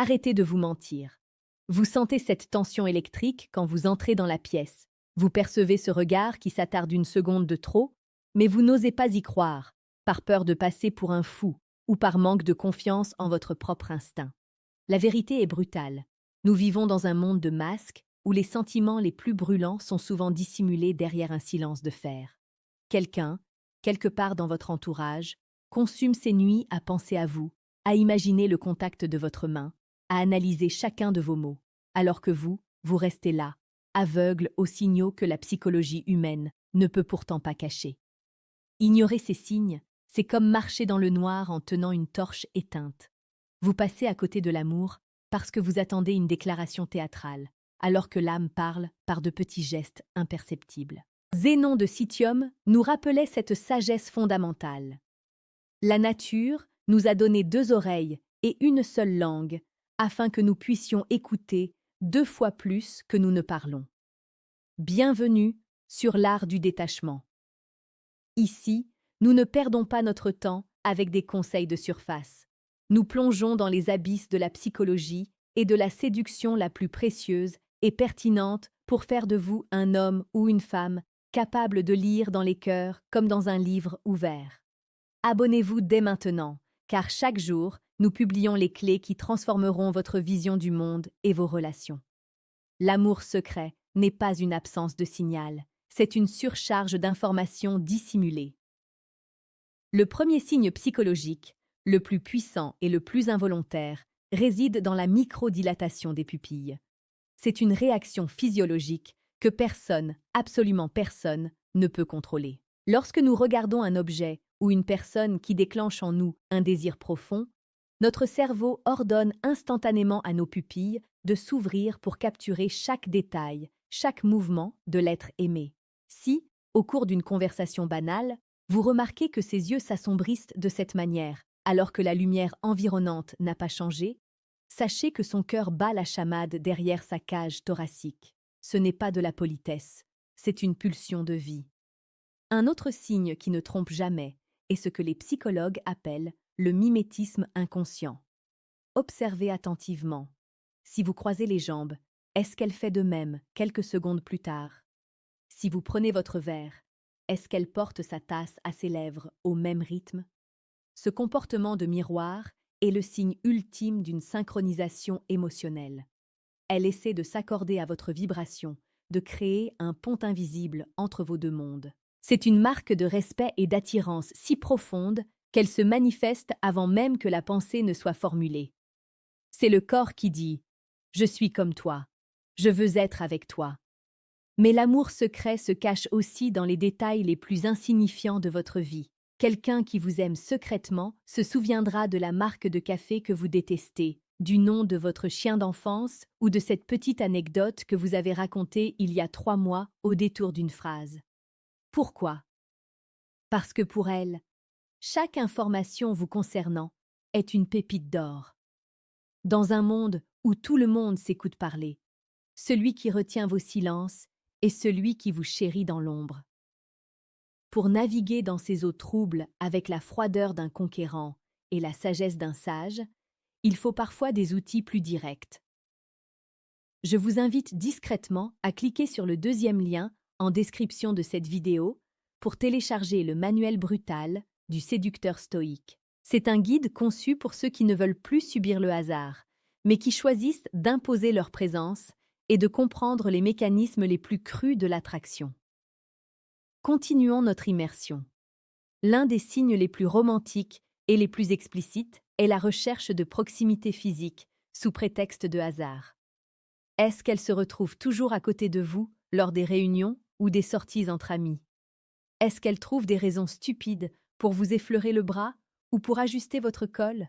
Arrêtez de vous mentir. Vous sentez cette tension électrique quand vous entrez dans la pièce. Vous percevez ce regard qui s'attarde une seconde de trop, mais vous n'osez pas y croire, par peur de passer pour un fou ou par manque de confiance en votre propre instinct. La vérité est brutale. Nous vivons dans un monde de masques où les sentiments les plus brûlants sont souvent dissimulés derrière un silence de fer. Quelqu'un, quelque part dans votre entourage, consume ses nuits à penser à vous, à imaginer le contact de votre main, à analyser chacun de vos mots, alors que vous restez là, aveugle aux signaux que la psychologie humaine ne peut pourtant pas cacher. Ignorer ces signes, c'est comme marcher dans le noir en tenant une torche éteinte. Vous passez à côté de l'amour parce que vous attendez une déclaration théâtrale, alors que l'âme parle par de petits gestes imperceptibles. Zénon de Citium nous rappelait cette sagesse fondamentale. La nature nous a donné 2 oreilles et une seule langue, afin que nous puissions écouter 2 fois plus que nous ne parlons. Bienvenue sur l'art du détachement. Ici, nous ne perdons pas notre temps avec des conseils de surface. Nous plongeons dans les abysses de la psychologie et de la séduction la plus précieuse et pertinente pour faire de vous un homme ou une femme capable de lire dans les cœurs comme dans un livre ouvert. Abonnez-vous dès maintenant, car chaque jour, nous publions les clés qui transformeront votre vision du monde et vos relations. L'amour secret n'est pas une absence de signal, c'est une surcharge d'informations dissimulées. Le premier signe psychologique, le plus puissant et le plus involontaire, réside dans la microdilatation des pupilles. C'est une réaction physiologique que personne, absolument personne, ne peut contrôler. Lorsque nous regardons un objet ou une personne qui déclenche en nous un désir profond, notre cerveau ordonne instantanément à nos pupilles de s'ouvrir pour capturer chaque détail, chaque mouvement de l'être aimé. Si, au cours d'une conversation banale, vous remarquez que ses yeux s'assombrissent de cette manière, alors que la lumière environnante n'a pas changé, sachez que son cœur bat la chamade derrière sa cage thoracique. Ce n'est pas de la politesse, c'est une pulsion de vie. Un autre signe qui ne trompe jamais est ce que les psychologues appellent le mimétisme inconscient. Observez attentivement. Si vous croisez les jambes, est-ce qu'elle fait de même quelques secondes plus tard? Si vous prenez votre verre, est-ce qu'elle porte sa tasse à ses lèvres au même rythme? Ce comportement de miroir est le signe ultime d'une synchronisation émotionnelle. Elle essaie de s'accorder à votre vibration, de créer un pont invisible entre vos 2 mondes. C'est une marque de respect et d'attirance si profonde qu'elle se manifeste avant même que la pensée ne soit formulée. C'est le corps qui dit « Je suis comme toi, je veux être avec toi ». Mais l'amour secret se cache aussi dans les détails les plus insignifiants de votre vie. Quelqu'un qui vous aime secrètement se souviendra de la marque de café que vous détestez, du nom de votre chien d'enfance ou de cette petite anecdote que vous avez racontée il y a 3 mois au détour d'une phrase. Pourquoi? Parce que pour elle, chaque information vous concernant est une pépite d'or. Dans un monde où tout le monde s'écoute parler, celui qui retient vos silences est celui qui vous chérit dans l'ombre. Pour naviguer dans ces eaux troubles avec la froideur d'un conquérant et la sagesse d'un sage, il faut parfois des outils plus directs. Je vous invite discrètement à cliquer sur le 2e lien en description de cette vidéo pour télécharger le manuel brutal du séducteur stoïque. C'est un guide conçu pour ceux qui ne veulent plus subir le hasard, mais qui choisissent d'imposer leur présence et de comprendre les mécanismes les plus crus de l'attraction. Continuons notre immersion. L'un des signes les plus romantiques et les plus explicites est la recherche de proximité physique sous prétexte de hasard. Est-ce qu'elle se retrouve toujours à côté de vous lors des réunions ou des sorties entre amis? Est-ce qu'elle trouve des raisons stupides pour vous effleurer le bras ou pour ajuster votre col?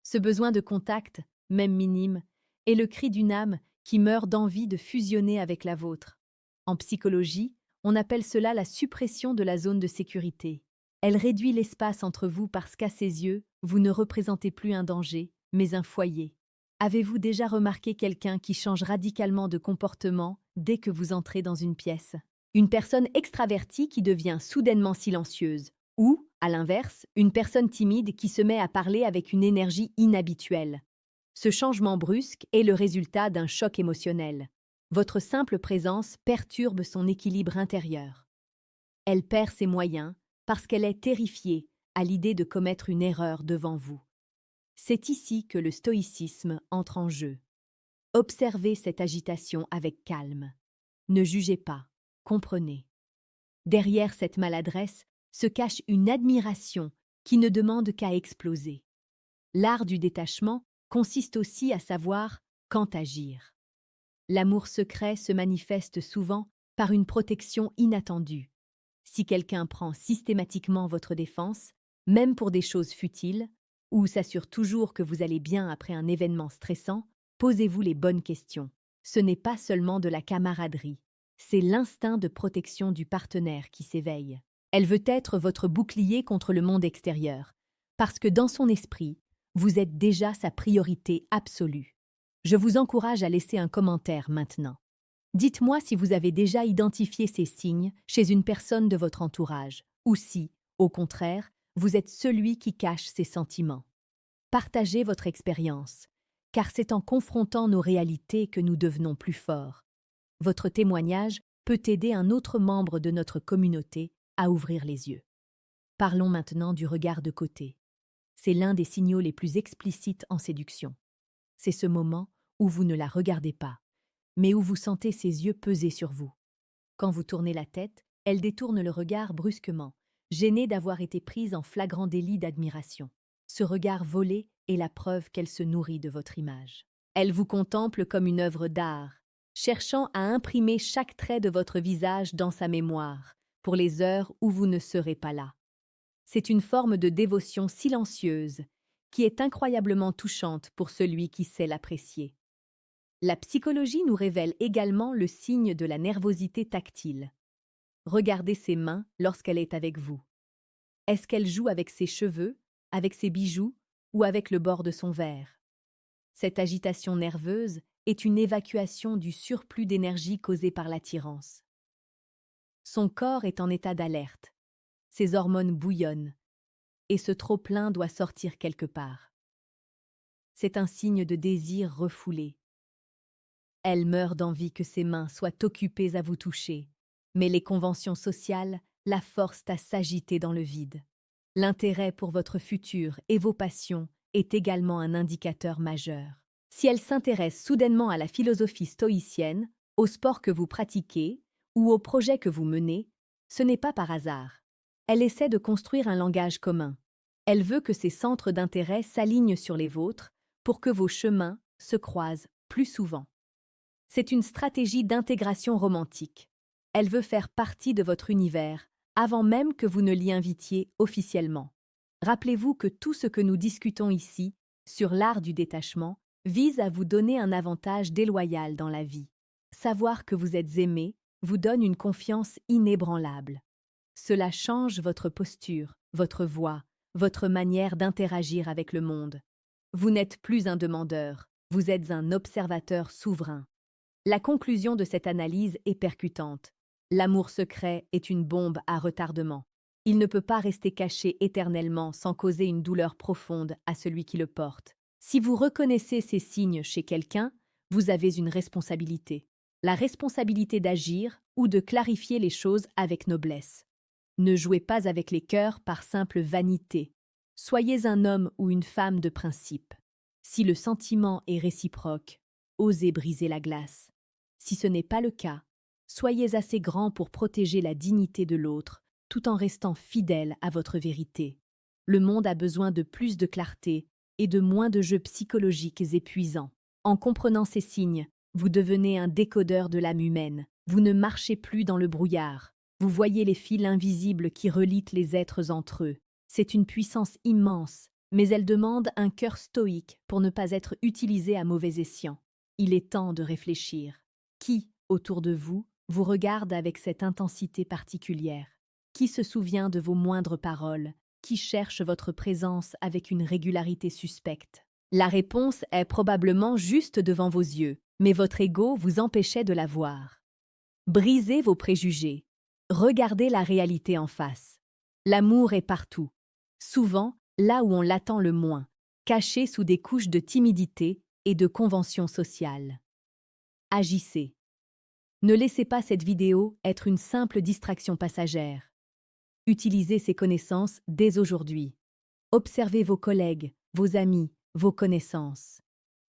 Ce besoin de contact, même minime, est le cri d'une âme qui meurt d'envie de fusionner avec la vôtre. En psychologie, on appelle cela la suppression de la zone de sécurité. Elle réduit l'espace entre vous parce qu'à ses yeux, vous ne représentez plus un danger, mais un foyer. Avez-vous déjà remarqué quelqu'un qui change radicalement de comportement dès que vous entrez dans une pièce? Une personne extravertie qui devient soudainement silencieuse, ou, à l'inverse, une personne timide qui se met à parler avec une énergie inhabituelle. Ce changement brusque est le résultat d'un choc émotionnel. Votre simple présence perturbe son équilibre intérieur. Elle perd ses moyens parce qu'elle est terrifiée à l'idée de commettre une erreur devant vous. C'est ici que le stoïcisme entre en jeu. Observez cette agitation avec calme. Ne jugez pas, comprenez. Derrière cette maladresse se cache une admiration qui ne demande qu'à exploser. L'art du détachement consiste aussi à savoir quand agir. L'amour secret se manifeste souvent par une protection inattendue. Si quelqu'un prend systématiquement votre défense, même pour des choses futiles, ou s'assure toujours que vous allez bien après un événement stressant, posez-vous les bonnes questions. Ce n'est pas seulement de la camaraderie, c'est l'instinct de protection du partenaire qui s'éveille. Elle veut être votre bouclier contre le monde extérieur, parce que dans son esprit, vous êtes déjà sa priorité absolue. Je vous encourage à laisser un commentaire maintenant. Dites-moi si vous avez déjà identifié ces signes chez une personne de votre entourage, ou si, au contraire, vous êtes celui qui cache ses sentiments. Partagez votre expérience, car c'est en confrontant nos réalités que nous devenons plus forts. Votre témoignage peut aider un autre membre de notre communauté à ouvrir les yeux. Parlons maintenant du regard de côté. C'est l'un des signaux les plus explicites en séduction. C'est ce moment où vous ne la regardez pas, mais où vous sentez ses yeux peser sur vous. Quand vous tournez la tête, elle détourne le regard brusquement, gênée d'avoir été prise en flagrant délit d'admiration. Ce regard volé est la preuve qu'elle se nourrit de votre image. Elle vous contemple comme une œuvre d'art, cherchant à imprimer chaque trait de votre visage dans sa mémoire, pour les heures où vous ne serez pas là. C'est une forme de dévotion silencieuse qui est incroyablement touchante pour celui qui sait l'apprécier. La psychologie nous révèle également le signe de la nervosité tactile. Regardez ses mains lorsqu'elle est avec vous. Est-ce qu'elle joue avec ses cheveux, avec ses bijoux ou avec le bord de son verre? Cette agitation nerveuse est une évacuation du surplus d'énergie causé par l'attirance. Son corps est en état d'alerte. Ses hormones bouillonnent, et ce trop-plein doit sortir quelque part. C'est un signe de désir refoulé. Elle meurt d'envie que ses mains soient occupées à vous toucher, mais les conventions sociales la forcent à s'agiter dans le vide. L'intérêt pour votre futur et vos passions est également un indicateur majeur. Si elle s'intéresse soudainement à la philosophie stoïcienne, au sport que vous pratiquez ou au projet que vous menez, ce n'est pas par hasard. Elle essaie de construire un langage commun. Elle veut que ses centres d'intérêt s'alignent sur les vôtres pour que vos chemins se croisent plus souvent. C'est une stratégie d'intégration romantique. Elle veut faire partie de votre univers avant même que vous ne l'y invitiez officiellement. Rappelez-vous que tout ce que nous discutons ici, sur l'art du détachement, vise à vous donner un avantage déloyal dans la vie. Savoir que vous êtes aimé vous donne une confiance inébranlable. Cela change votre posture, votre voix, votre manière d'interagir avec le monde. Vous n'êtes plus un demandeur, vous êtes un observateur souverain. La conclusion de cette analyse est percutante. L'amour secret est une bombe à retardement. Il ne peut pas rester caché éternellement sans causer une douleur profonde à celui qui le porte. Si vous reconnaissez ces signes chez quelqu'un, vous avez une responsabilité. La responsabilité d'agir ou de clarifier les choses avec noblesse. Ne jouez pas avec les cœurs par simple vanité. Soyez un homme ou une femme de principe. Si le sentiment est réciproque, osez briser la glace. Si ce n'est pas le cas, soyez assez grand pour protéger la dignité de l'autre, tout en restant fidèle à votre vérité. Le monde a besoin de plus de clarté et de moins de jeux psychologiques épuisants. En comprenant ces signes, vous devenez un décodeur de l'âme humaine. Vous ne marchez plus dans le brouillard. Vous voyez les fils invisibles qui relient les êtres entre eux. C'est une puissance immense, mais elle demande un cœur stoïque pour ne pas être utilisé à mauvais escient. Il est temps de réfléchir. Qui, autour de vous, vous regarde avec cette intensité particulière? Qui se souvient de vos moindres paroles? Qui cherche votre présence avec une régularité suspecte? La réponse est probablement juste devant vos yeux, mais votre ego vous empêchait de la voir. Brisez vos préjugés. Regardez la réalité en face. L'amour est partout, souvent là où on l'attend le moins. cachés sous des couches de timidité et de conventions sociales. Agissez. Ne laissez pas cette vidéo être une simple distraction passagère. Utilisez ces connaissances dès aujourd'hui. Observez vos collègues, vos amis, vos connaissances.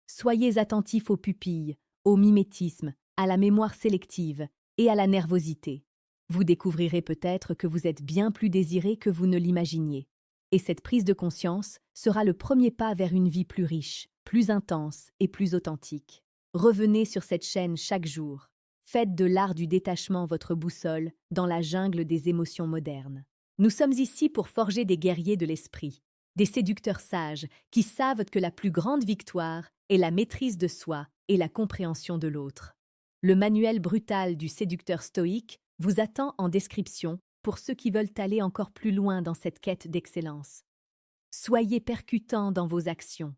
Soyez attentifs aux pupilles, au mimétisme, à la mémoire sélective et à la nervosité. Vous découvrirez peut-être que vous êtes bien plus désiré que vous ne l'imaginiez. Et cette prise de conscience sera le premier pas vers une vie plus riche, plus intense et plus authentique. Revenez sur cette chaîne chaque jour. Faites de l'art du détachement votre boussole dans la jungle des émotions modernes. Nous sommes ici pour forger des guerriers de l'esprit, des séducteurs sages qui savent que la plus grande victoire est la maîtrise de soi et la compréhension de l'autre. Le manuel brutal du séducteur stoïque vous attend en description pour ceux qui veulent aller encore plus loin dans cette quête d'excellence. Soyez percutant dans vos actions.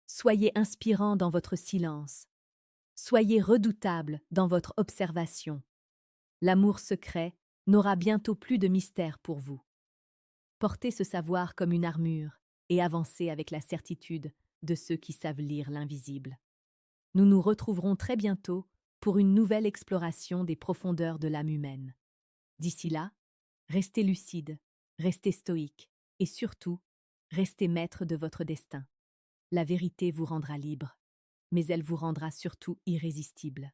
Soyez inspirant dans votre silence. Soyez redoutable dans votre observation. L'amour secret n'aura bientôt plus de mystère pour vous. Portez ce savoir comme une armure et avancez avec la certitude de ceux qui savent lire l'invisible. Nous nous retrouverons très bientôt pour une nouvelle exploration des profondeurs de l'âme humaine. D'ici là, restez lucide, restez stoïque et surtout, restez maître de votre destin. La vérité vous rendra libre, mais elle vous rendra surtout irrésistible.